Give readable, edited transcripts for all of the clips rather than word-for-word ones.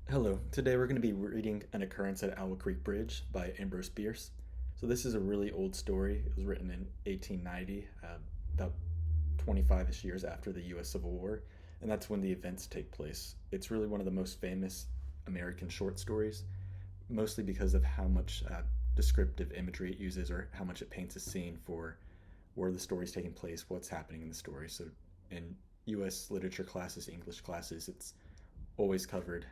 Hello, today we're going to be reading An Occurrence at Owl Creek Bridge by Ambrose Bierce. So, this is a really old story. It was written in 1890, about 25 ish years after the US Civil War, and that's when the events take place. It's really one of the most famous American short stories, mostly because of how much descriptive imagery it uses or how much it paints a scene for where the story's taking place, what's happening in the story. So, in US literature classes, English classes, it's always covered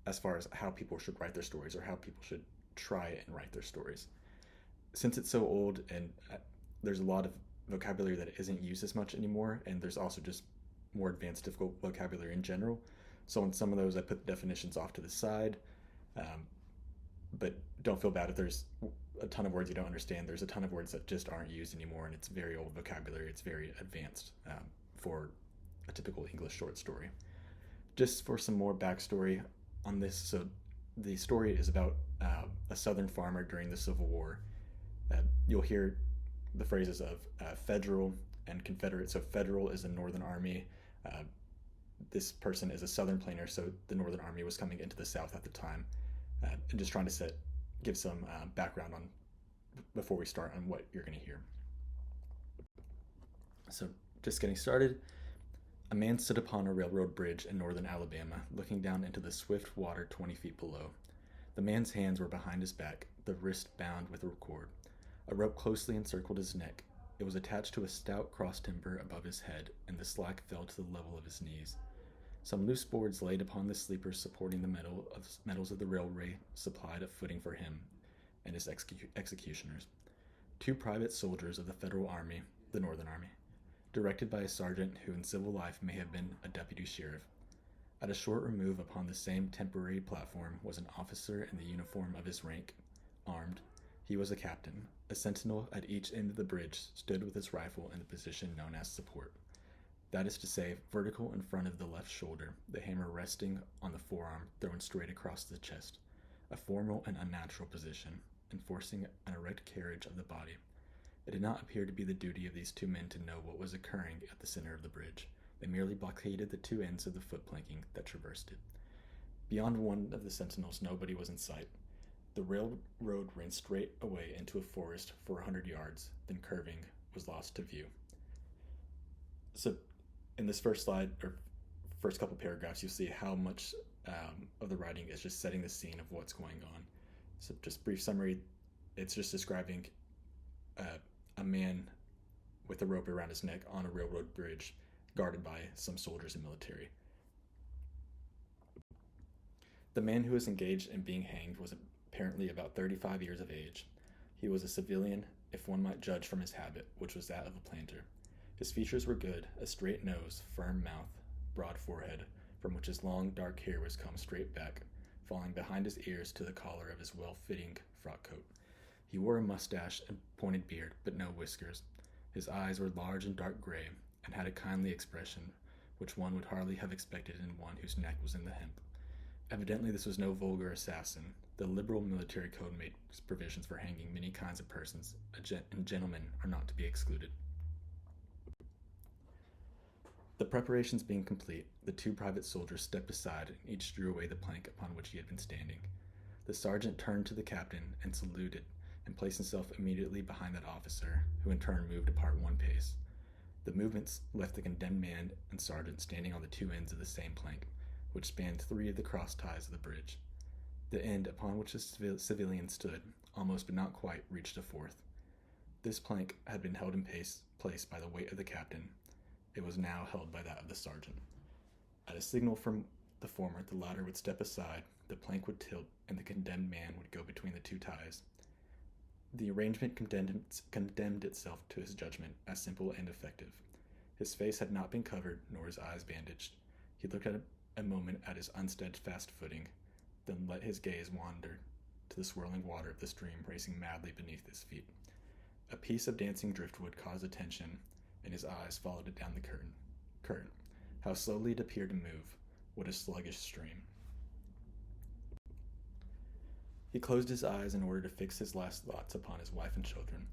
as far as how people should write their stories or how people should try and write their stories. Since it's so old and there's a lot of vocabulary that isn't used as much anymore, and there's also just more advanced, difficult vocabulary in general. So in some of those, I put the definitions off to the side. Um, but don't feel bad if there's a ton of words you don't understand. There's a ton of words that just aren't used anymore, and it's very old vocabulary. It's very advanced for a typical English short story. Just for some more backstory on this, so the story is about a Southern farmer during the Civil War. You'll hear the phrases of Federal and Confederate. So Federal is the Northern Army. Uh, this person is a Southern planer, so the Northern Army was coming into the South at the time. And just trying to give some background on before we start on what you're going to hear. So just getting started. A man stood upon a railroad bridge in northern Alabama, looking down into the swift water 20 feet below. The man's hands were behind his back, the wrist bound with a cord. A rope closely encircled his neck. It was attached to a stout cross timber above his head, and the slack fell to the level of his knees. Some loose boards laid upon the sleepers supporting the metals of the railway supplied a footing for him and his executioners. Two private soldiers of the Federal Army, the Northern Army, directed by a sergeant who in civil life may have been a deputy sheriff. At a short remove upon the same temporary platform was an officer in the uniform of his rank, armed. He was a captain. A sentinel at each end of the bridge stood with his rifle in the position known as support. That is to say, vertical in front of the left shoulder, the hammer resting on the forearm thrown straight across the chest. A formal and unnatural position, enforcing an erect carriage of the body. It did not appear to be the duty of these two men to know what was occurring at the center of the bridge. They merely blockaded the two ends of the foot planking that traversed it. Beyond one of the sentinels, nobody was in sight. The railroad ran straight away into a forest for 100 yards, then curving, was lost to view. So, in this first slide, or first couple paragraphs, you'll see how much of the writing is just setting the scene of what's going on. So, just brief summary, it's just describing a man with a rope around his neck on a railroad bridge guarded by some soldiers and military. The man who was engaged in being hanged was apparently about 35 years of age. He was a civilian, if one might judge from his habit, which was that of a planter. His features were good, a straight nose, firm mouth, broad forehead, from which his long dark hair was combed straight back, falling behind his ears to the collar of his well-fitting frock coat. He wore a mustache and pointed beard, but no whiskers. His eyes were large and dark gray, and had a kindly expression, which one would hardly have expected in one whose neck was in the hemp. Evidently this was no vulgar assassin. The liberal military code made provisions for hanging many kinds of persons, and gentlemen are not to be excluded. The preparations being complete, the two private soldiers stepped aside, and each drew away the plank upon which he had been standing. The sergeant turned to the captain and saluted, and placed himself immediately behind that officer, who in turn moved apart one pace. The movements left the condemned man and sergeant standing on the two ends of the same plank, which spanned three of the cross ties of the bridge. The end upon which the civilian stood, almost but not quite, reached a fourth. This plank had been held in place by the weight of the captain. It was now held by that of the sergeant. At a signal from the former, the latter would step aside, the plank would tilt, and the condemned man would go between the two ties. The arrangement condemned itself to his judgment as simple and effective. His face had not been covered, nor his eyes bandaged. He looked at a moment at his unsteadfast footing, then let his gaze wander to the swirling water of the stream racing madly beneath his feet. A piece of dancing driftwood caused attention, and his eyes followed it down the current. How slowly it appeared to move! What a sluggish stream! He closed his eyes in order to fix his last thoughts upon his wife and children.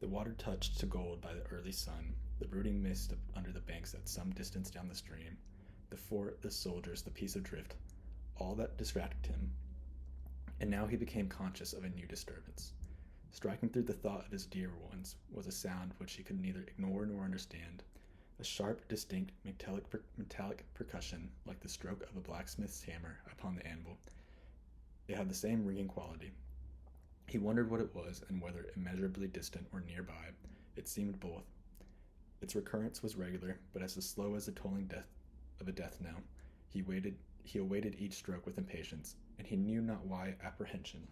The water touched to gold by the early sun, the brooding mist under the banks at some distance down the stream, the fort, the soldiers, the piece of drift, all that distracted him, and now he became conscious of a new disturbance. Striking through the thought of his dear ones was a sound which he could neither ignore nor understand, a sharp, distinct, metallic percussion like the stroke of a blacksmith's hammer upon the anvil. It had the same ringing quality. He wondered what it was, and whether immeasurably distant or nearby. It seemed both. Its recurrence was regular, but as slow as the tolling death of a death knell. He awaited each stroke with impatience, and he knew not why apprehension.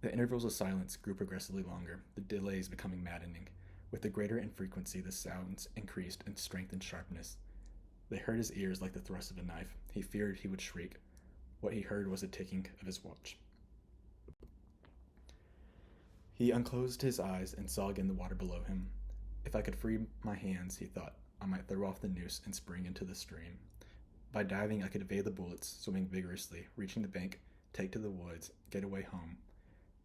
The intervals of silence grew progressively longer, the delays becoming maddening. With the greater infrequency, the sounds increased in strength and sharpness. They hurt his ears like the thrust of a knife. He feared he would shriek. What he heard was the ticking of his watch. He unclosed his eyes and saw again the water below him. If I could free my hands, he thought, I might throw off the noose and spring into the stream. By diving, I could evade the bullets, swimming vigorously, reaching the bank, take to the woods, get away home.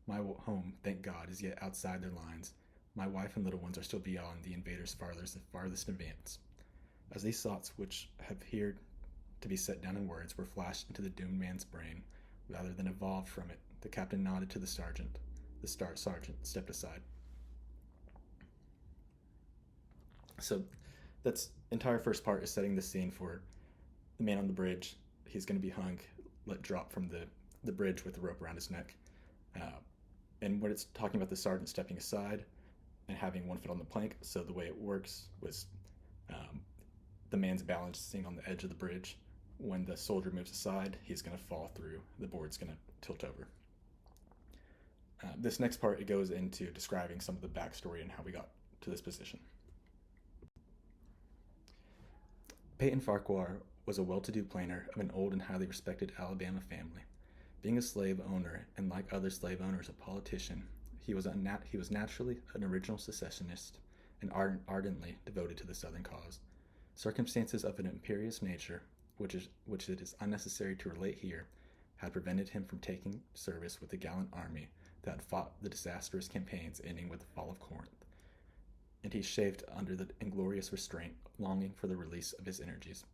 My home, thank God, is yet outside their lines. My wife and little ones are still beyond the invaders' farthest advance. As these thoughts, which have here to be set down in words, were flashed into the doomed man's brain, rather than evolved from it, the captain nodded to the sergeant. The sergeant stepped aside. So, that's entire first part is setting the scene for the man on the bridge. He's going to be hung, let drop from the bridge with the rope around his neck. And when it's talking about the sergeant stepping aside and having one foot on the plank, so the way it works was the man's balancing on the edge of the bridge. When the soldier moves aside, he's going to fall through. The board's going to tilt over. This next part, it goes into describing some of the backstory and how we got to this position. Peyton Farquhar was a well-to-do planter of an old and highly respected Alabama family. Being a slave owner, and like other slave owners, a politician, he was naturally an original secessionist and ardently devoted to the Southern cause. Circumstances of an imperious nature, which it is unnecessary to relate here, had prevented him from taking service with the gallant army that had fought the disastrous campaigns ending with the fall of Corinth, and he chafed under the inglorious restraint, longing for the release of his energies.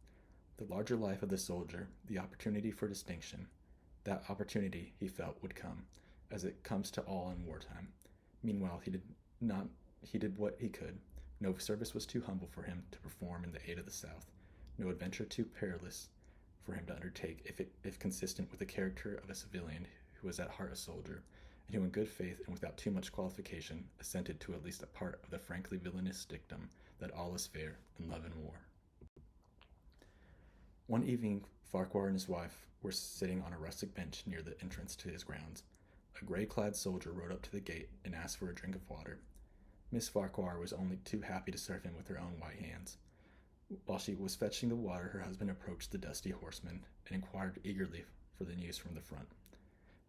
The larger life of the soldier, the opportunity for distinction, that opportunity, he felt, would come, as it comes to all in wartime. Meanwhile, he did what he could. No service was too humble for him to perform in the aid of the South, no adventure too perilous for him to undertake if consistent with the character of a civilian who was at heart a soldier, and who in good faith and without too much qualification assented to at least a part of the frankly villainous dictum that all is fair in love and war. One evening, Farquhar and his wife were sitting on a rustic bench near the entrance to his grounds. A gray-clad soldier rode up to the gate and asked for a drink of water. Miss Farquhar was only too happy to serve him with her own white hands. While she was fetching the water, her husband approached the dusty horseman and inquired eagerly for the news from the front.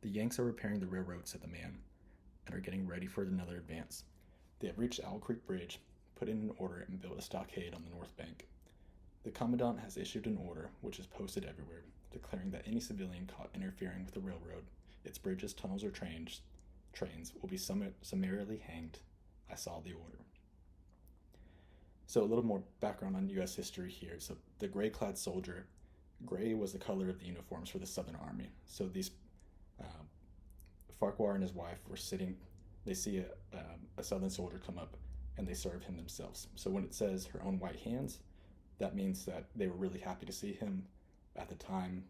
The Yanks are repairing the railroad, said the man, and are getting ready for another advance. They have reached Owl Creek Bridge, put in an order, and built a stockade on the north bank. The commandant has issued an order, which is posted everywhere, declaring that any civilian caught interfering with the railroad, its bridges, tunnels, or trains, will be summarily hanged. I saw the order. So a little more background on U.S. history here. So the gray-clad soldier, gray was the color of the uniforms for the Southern Army. So these Farquhar and his wife were sitting. They see a Southern soldier come up, and they serve him themselves. So when it says her own white hands, that means that they were really happy to see him. At the time,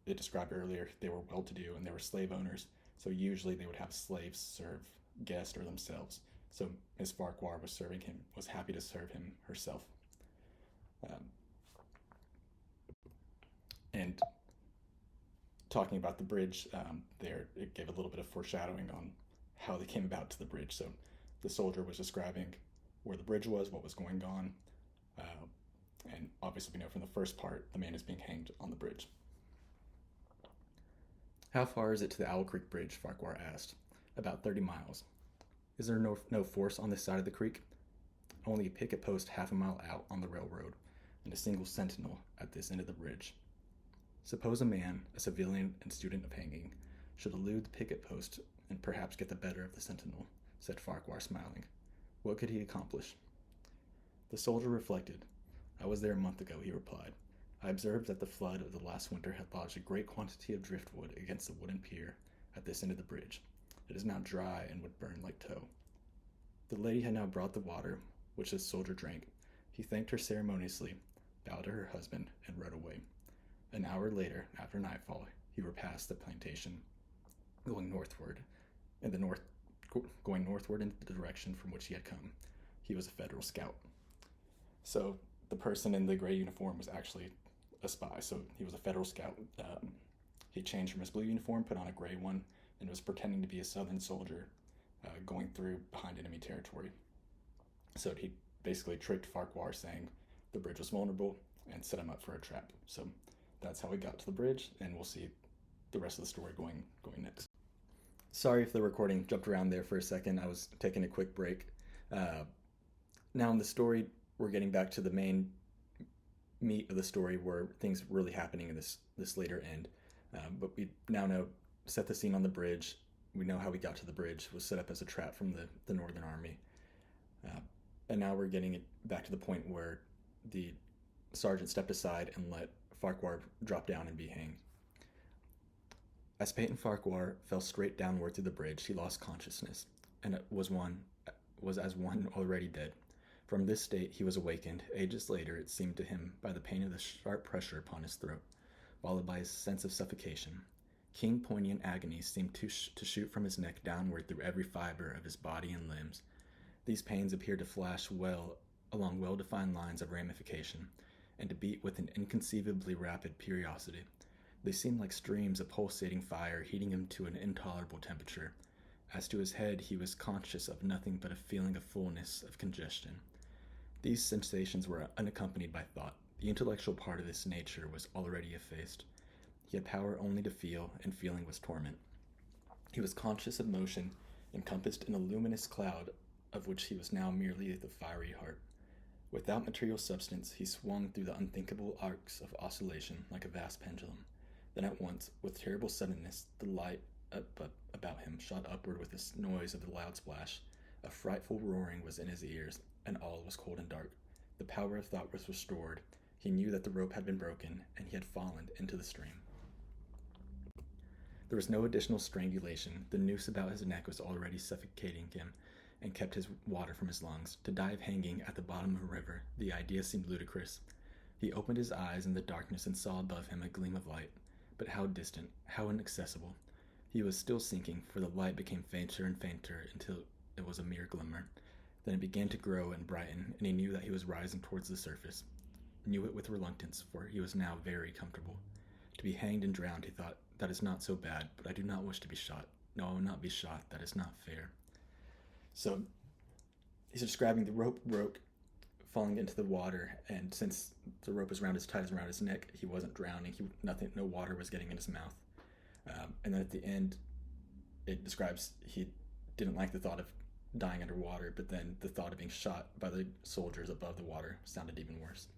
it described earlier, they were well-to-do and they were slave owners. So usually they would have slaves serve guests or themselves. So Miss Farquhar was happy to serve him herself. And talking about the bridge, it gave a little bit of foreshadowing on how they came about to the bridge. So the soldier was describing where the bridge was, what was going on, and obviously we know from the first part, the man is being hanged on the bridge. How far is it to the Owl Creek Bridge? Farquhar asked. About 30 miles. Is there no force on this side of the creek? Only a picket post half a mile out on the railroad, and a single sentinel at this end of the bridge. Suppose a man, a civilian and student of hanging, should elude the picket post and perhaps get the better of the sentinel, said Farquhar, smiling. What could he accomplish? The soldier reflected. I was there a month ago, he replied. I observed that the flood of the last winter had lodged a great quantity of driftwood against the wooden pier at this end of the bridge. It is now dry and would burn like tow. The lady had now brought the water, which the soldier drank. He thanked her ceremoniously, bowed to her husband, and rode away. An hour later, after nightfall, he repassed the plantation, going northward in the direction from which he had come. He was a Federal scout. So the person in the gray uniform was actually a spy. So he was a Federal scout. He changed from his blue uniform, put on a gray one, and was pretending to be a Southern soldier going through behind enemy territory. So he basically tricked Farquhar, saying the bridge was vulnerable, and set him up for a trap. So that's how we got to the bridge, and we'll see the rest of the story going next. Sorry if the recording jumped around there for a second. I was taking a quick break. Now in the story, we're getting back to the main meat of the story, where things were really happening in this later end. But we now know, set the scene on the bridge. We know how we got to the bridge. It was set up as a trap from the Northern Army. And now we're getting it back to the point where the sergeant stepped aside and let Farquhar drop down and be hanged. As Peyton Farquhar fell straight downward through the bridge, he lost consciousness, and was as one already dead. From this state he was awakened, ages later, it seemed to him, by the pain of the sharp pressure upon his throat, followed by his sense of suffocation. Keen, poignant agonies seemed to shoot from his neck downward through every fiber of his body and limbs. These pains appeared to flash along well-defined lines of ramification, and to beat with an inconceivably rapid periodicity. They seemed like streams of pulsating fire, heating him to an intolerable temperature. As to his head, he was conscious of nothing but a feeling of fullness, of congestion. These sensations were unaccompanied by thought. The intellectual part of his nature was already effaced. He had power only to feel, and feeling was torment. He was conscious of motion, encompassed in a luminous cloud of which he was now merely the fiery heart. Without material substance, he swung through the unthinkable arcs of oscillation like a vast pendulum. Then at once, with terrible suddenness, the light about him shot upward with the noise of the loud splash. A frightful roaring was in his ears, and all was cold and dark. The power of thought was restored. He knew that the rope had been broken, and he had fallen into the stream. There was no additional strangulation. The noose about his neck was already suffocating him, and kept his water from his lungs. To dive hanging at the bottom of a river, the idea seemed ludicrous. He opened his eyes in the darkness and saw above him a gleam of light, but how distant, how inaccessible. He was still sinking, for the light became fainter and fainter until it was a mere glimmer. Then it began to grow and brighten, and he knew that he was rising towards the surface. Knew it with reluctance, for he was now very comfortable. To be hanged and drowned, he thought, that is not so bad, but I do not wish to be shot. No, I will not be shot. That is not fair. So he's describing the rope broke, falling into the water, and since the rope was tied around his neck, he wasn't drowning. No water was getting in his mouth. And then at the end, it describes he didn't like the thought of dying underwater, but then the thought of being shot by the soldiers above the water sounded even worse.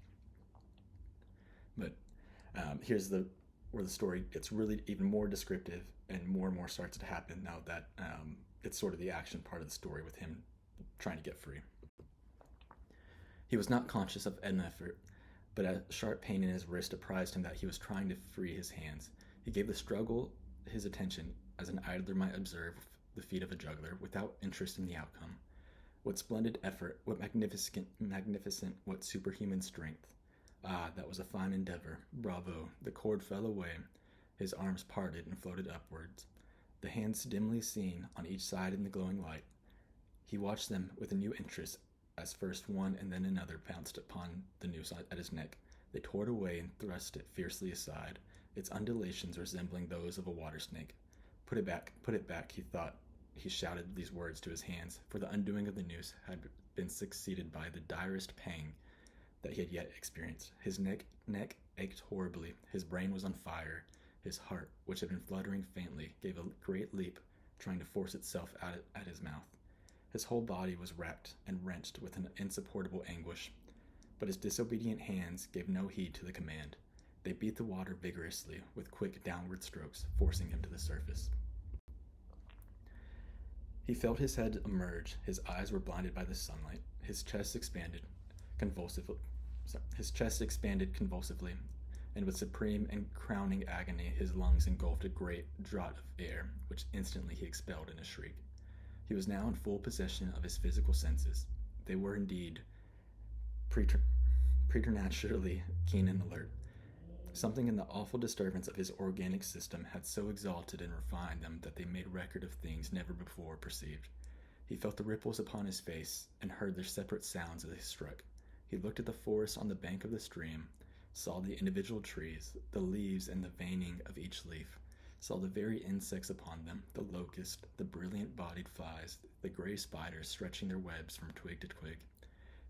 But here's where the story gets really even more descriptive, and more starts to happen now that it's sort of the action part of the story with him trying to get free. He was not conscious of an effort, but a sharp pain in his wrist apprised him that he was trying to free his hands. He gave the struggle his attention, as an idler might observe the feat of a juggler, without interest in the outcome. What splendid effort, what magnificent, what superhuman strength. Ah, that was a fine endeavor. Bravo. The cord fell away. His arms parted and floated upwards, the hands dimly seen on each side in the glowing light. He watched them with a new interest, as first one and then another pounced upon the noose at his neck. They tore it away and thrust it fiercely aside, its undulations resembling those of a water snake. Put it back, he thought. He shouted these words to his hands, for the undoing of the noose had been succeeded by the direst pang that he had yet experienced. His neck ached horribly. His brain was on fire. His heart, which had been fluttering faintly, gave a great leap, trying to force itself out at his mouth. His whole body was racked and wrenched with an insupportable anguish, but his disobedient hands gave no heed to the command. They beat the water vigorously with quick downward strokes, forcing him to the surface. He felt his head emerge. His eyes were blinded by the sunlight. His chest expanded convulsively. and with supreme and crowning agony his lungs engulfed a great draught of air, which instantly he expelled in a shriek. He was now in full possession of his physical senses. They were indeed preternaturally keen and alert. Something in the awful disturbance of his organic system had so exalted and refined them that they made record of things never before perceived. He felt the ripples upon his face and heard their separate sounds as they struck. He looked at the forest on the bank of the stream, saw the individual trees, the leaves and the veining of each leaf, saw the very insects upon them, the locust, the brilliant-bodied flies, the gray spiders stretching their webs from twig to twig.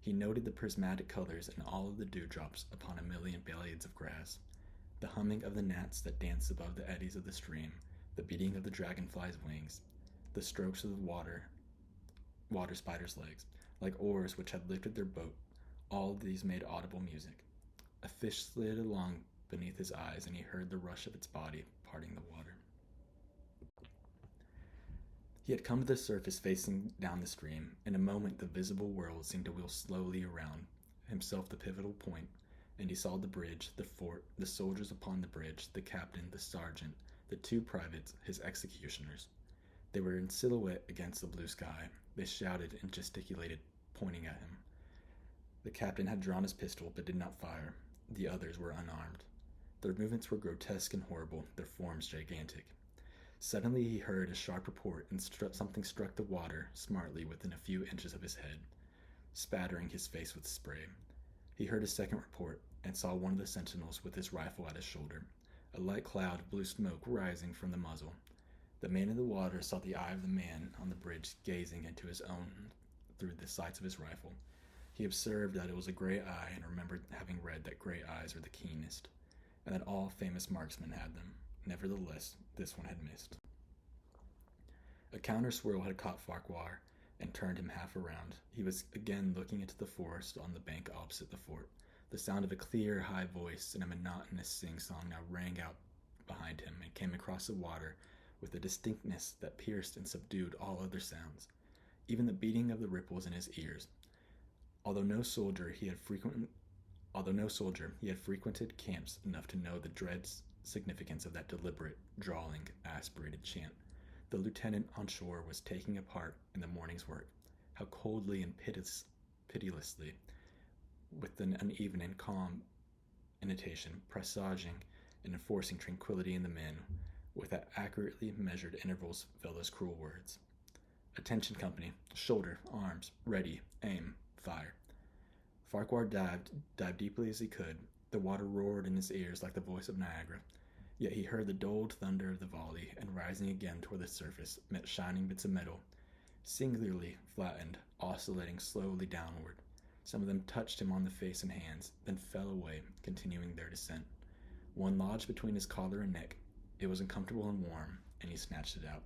He noted the prismatic colors in all of the dewdrops upon a million blades of grass, the humming of the gnats that danced above the eddies of the stream, the beating of the dragonfly's wings, the strokes of the water spider's legs, like oars which had lifted their boat. All of these made audible music. A fish slid along beneath his eyes, and he heard the rush of its body parting the water. He had come to the surface facing down the stream. In a moment the visible world seemed to wheel slowly around, himself the pivotal point, and he saw the bridge, the fort, the soldiers upon the bridge, the captain, the sergeant, the two privates, his executioners. They were in silhouette against the blue sky. They shouted and gesticulated, pointing at him. The captain had drawn his pistol, but did not fire. The others were unarmed. Their movements were grotesque and horrible, their forms gigantic. Suddenly he heard a sharp report, and something struck the water smartly within a few inches of his head, spattering his face with spray. He heard a second report, and saw one of the sentinels with his rifle at his shoulder, a light cloud of blue smoke rising from the muzzle. The man in the water saw the eye of the man on the bridge gazing into his own through the sights of his rifle. He observed that it was a gray eye, and remembered having read that gray eyes are the keenest, and that all famous marksmen had them. Nevertheless, this one had missed. A counter swirl had caught Farquhar and turned him half around. He was again looking into the forest on the bank opposite the fort. The sound of a clear, high voice and a monotonous sing-song now rang out behind him and came across the water with a distinctness that pierced and subdued all other sounds, even the beating of the ripples in his ears. Although no soldier, he had frequented camps enough to know the dread significance of that deliberate, drawling, aspirated chant. The lieutenant on shore was taking a part in the morning's work. How coldly and pitilessly, with an uneven and calm intonation, presaging and enforcing tranquility in the men, with at accurately measured intervals fell those cruel words. Attention, company. Shoulder, arms, ready, aim, fire. Farquhar dived deeply as he could. The water roared in his ears like the voice of Niagara. Yet he heard the dulled thunder of the volley, and rising again toward the surface met shining bits of metal, singularly flattened, oscillating slowly downward. Some of them touched him on the face and hands, then fell away, continuing their descent. One lodged between his collar and neck. It was uncomfortable and warm, and he snatched it out.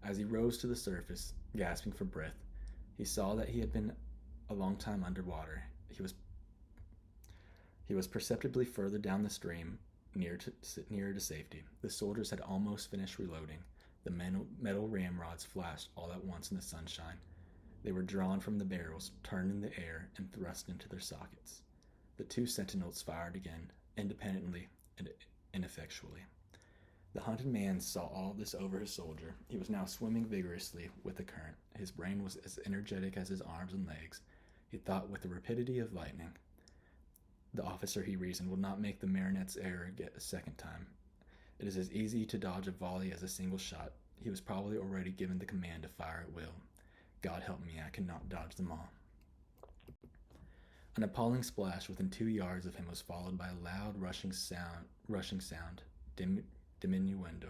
As he rose to the surface, gasping for breath, he saw that he had been a long time underwater. He was perceptibly further down the stream, nearer to safety. The soldiers had almost finished reloading. The metal ramrods flashed all at once in the sunshine. They were drawn from the barrels, turned in the air, and thrust into their sockets. The two sentinels fired again, independently and ineffectually. The hunted man saw all this over his soldier. He was now swimming vigorously with the current. His brain was as energetic as his arms and legs. He thought with the rapidity of lightning. The officer, he reasoned, will not make the marionette's error get a second time. It is as easy to dodge a volley as a single shot. He was probably already given the command to fire at will. God help me, I cannot dodge them all. An appalling splash within 2 yards of him was followed by a loud rushing sound, diminuendo,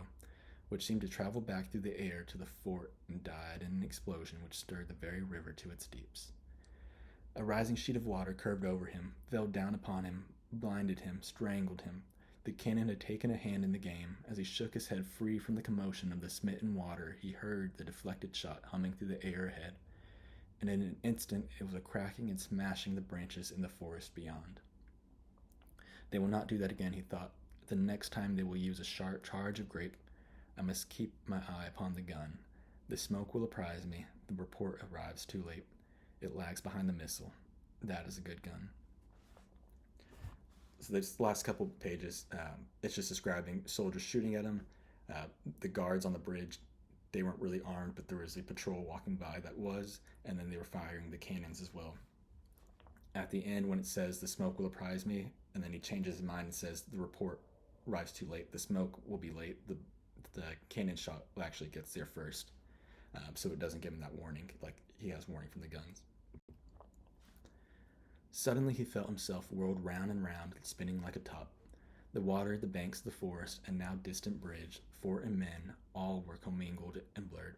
which seemed to travel back through the air to the fort and died in an explosion which stirred the very river to its deeps. A rising sheet of water curved over him, fell down upon him, blinded him, strangled him. The cannon had taken a hand in the game. As he shook his head free from the commotion of the smitten water, he heard the deflected shot humming through the air ahead, and in an instant it was a cracking and smashing the branches in the forest beyond. They will not do that again, he thought. The next time they will use a sharp charge of grape. I must keep my eye upon the gun. The smoke will apprise me. The report arrives too late. It lags behind the missile. That is a good gun. So this last couple pages, it's just describing soldiers shooting at him. The guards on the bridge, they weren't really armed, but there was a patrol walking by that was, and then they were firing the cannons as well. At the end, when it says the smoke will apprise me, and then he changes his mind and says the report arrives too late. The smoke will be late. The cannon shot actually gets there first, so it doesn't give him that warning. Like he has warning from the guns. Suddenly he felt himself whirled round and round, spinning like a top. The water, the banks, the forest, and now distant bridge, fort and men, all were commingled and blurred.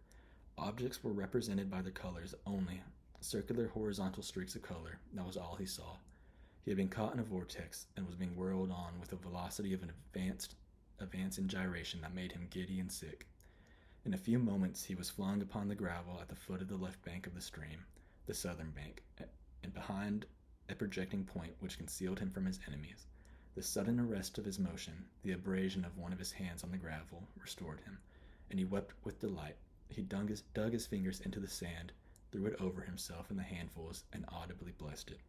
Objects were represented by their colors only, circular horizontal streaks of color. That was all he saw. He had been caught in a vortex and was being whirled on with a velocity of an advance and gyration that made him giddy and sick. In a few moments he was flung upon the gravel at the foot of the left bank of the stream, the southern bank, and behind a projecting point which concealed him from his enemies. The sudden arrest of his motion, the abrasion of one of his hands on the gravel, restored him, and he wept with delight. He dug his fingers into the sand, threw it over himself in the handfuls, and audibly blessed it.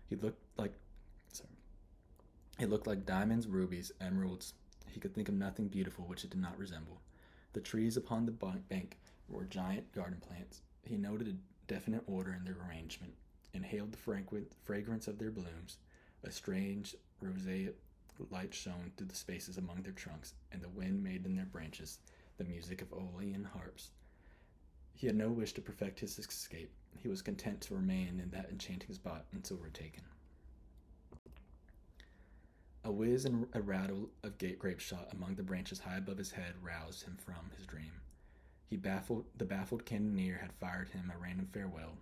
He looked like diamonds, rubies, emeralds. He could think of nothing beautiful which it did not resemble. The trees upon the bank were giant garden plants. He noted a definite order in their arrangement, inhaled the fragrance of their blooms. A strange roseate light shone through the spaces among their trunks, and the wind made in their branches the music of Aeolian harps. He had no wish to perfect his escape. He was content to remain in that enchanting spot until retaken. A whiz and a rattle of grape shot among the branches high above his head roused him from his dream. The baffled cannoneer had fired him a random farewell.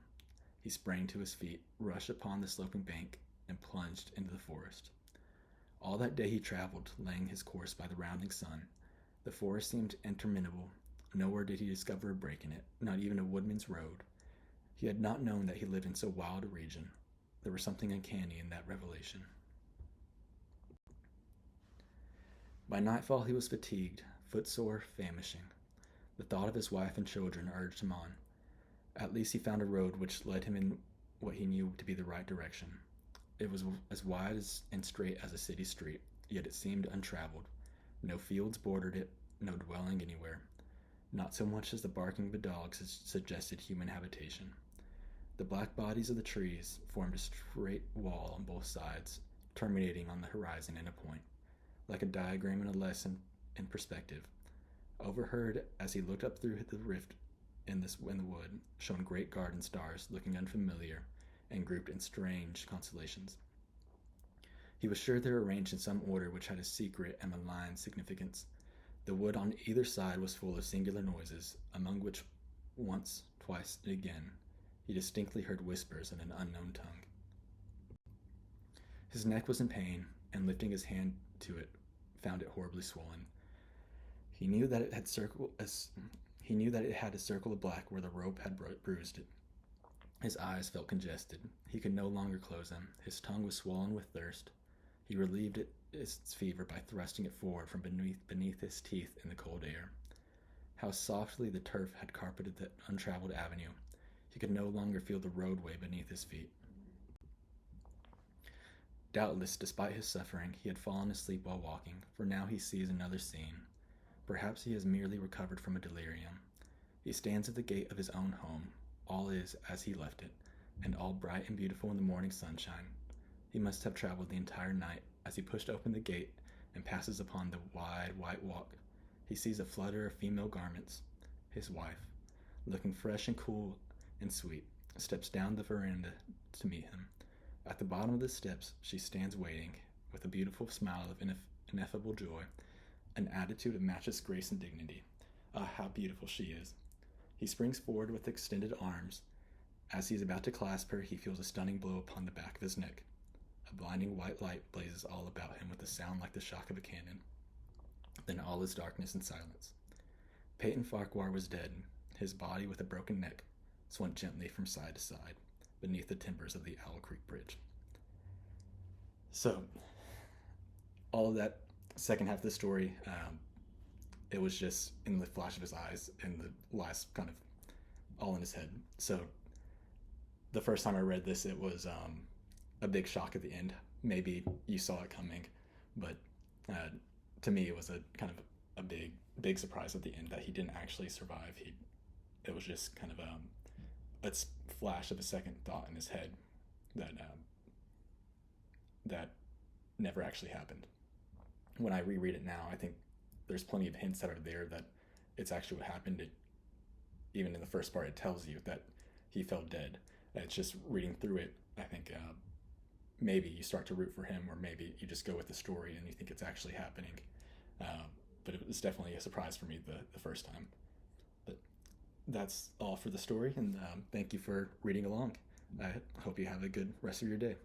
He sprang to his feet, rushed upon the sloping bank, and plunged into the forest. All that day he traveled, laying his course by the rounding sun. The forest seemed interminable. Nowhere did he discover a break in it, not even a woodman's road. He had not known that he lived in so wild a region. There was something uncanny in that revelation. By nightfall he was fatigued, footsore, famishing. The thought of his wife and children urged him on. At least he found a road which led him in what he knew to be the right direction. It was as wide and straight as a city street, yet it seemed untraveled. No fields bordered it, no dwelling anywhere. Not so much as the barking of a dog suggested human habitation. The black bodies of the trees formed a straight wall on both sides, terminating on the horizon in a point, like a diagram in a lesson in perspective. Overheard, as he looked up through the rift in the wood, shone great garden stars, looking unfamiliar and grouped in strange constellations. He was sure they were arranged in some order which had a secret and malign significance. The wood on either side was full of singular noises, among which once, twice, and again, he distinctly heard whispers in an unknown tongue. His neck was in pain, and lifting his hand to it, found it horribly swollen. He knew that it had a circle of black where the rope had bruised it. His eyes felt congested. He could no longer close them. His tongue was swollen with thirst. He relieved its fever by thrusting it forward from beneath his teeth in the cold air. How softly the turf had carpeted the untraveled avenue. He could no longer feel the roadway beneath his feet. Doubtless, despite his suffering, he had fallen asleep while walking, for now he sees another scene. Perhaps he has merely recovered from a delirium. He stands at the gate of his own home. All is as he left it, and all bright and beautiful in the morning sunshine. He must have traveled the entire night. As he pushed open the gate and passes upon the wide, white walk, he sees a flutter of female garments. His wife, looking fresh and cool and sweet, steps down the veranda to meet him. At the bottom of the steps, she stands waiting, with a beautiful smile of ineffable joy, an attitude of matchless grace and dignity. Ah, how beautiful she is! He springs forward with extended arms. As he is about to clasp her, he feels a stunning blow upon the back of his neck. A blinding white light blazes all about him with a sound like the shock of a cannon. Then all is darkness and silence. Peyton Farquhar was dead. His body, with a broken neck, swung gently from side to side beneath the timbers of the Owl Creek Bridge. So, all of that second half of the story, it was just in the flash of his eyes and the last kind of all in his head. So, the first time I read this, it was a big shock at the end. maybe you saw it coming, but uh, to me, it was a kind of a big surprise at the end that he didn't actually survive. It was just kind of a flash of a second thought in his head that that never actually happened. When I reread it now, I think there's plenty of hints that are there that it's actually what happened. Even in the first part, it tells you that he fell dead. It's just reading through it. I think maybe you start to root for him, or maybe you just go with the story and you think it's actually happening. But it was definitely a surprise for me the first time. But that's all for the story, and thank you for reading along. I hope you have a good rest of your day.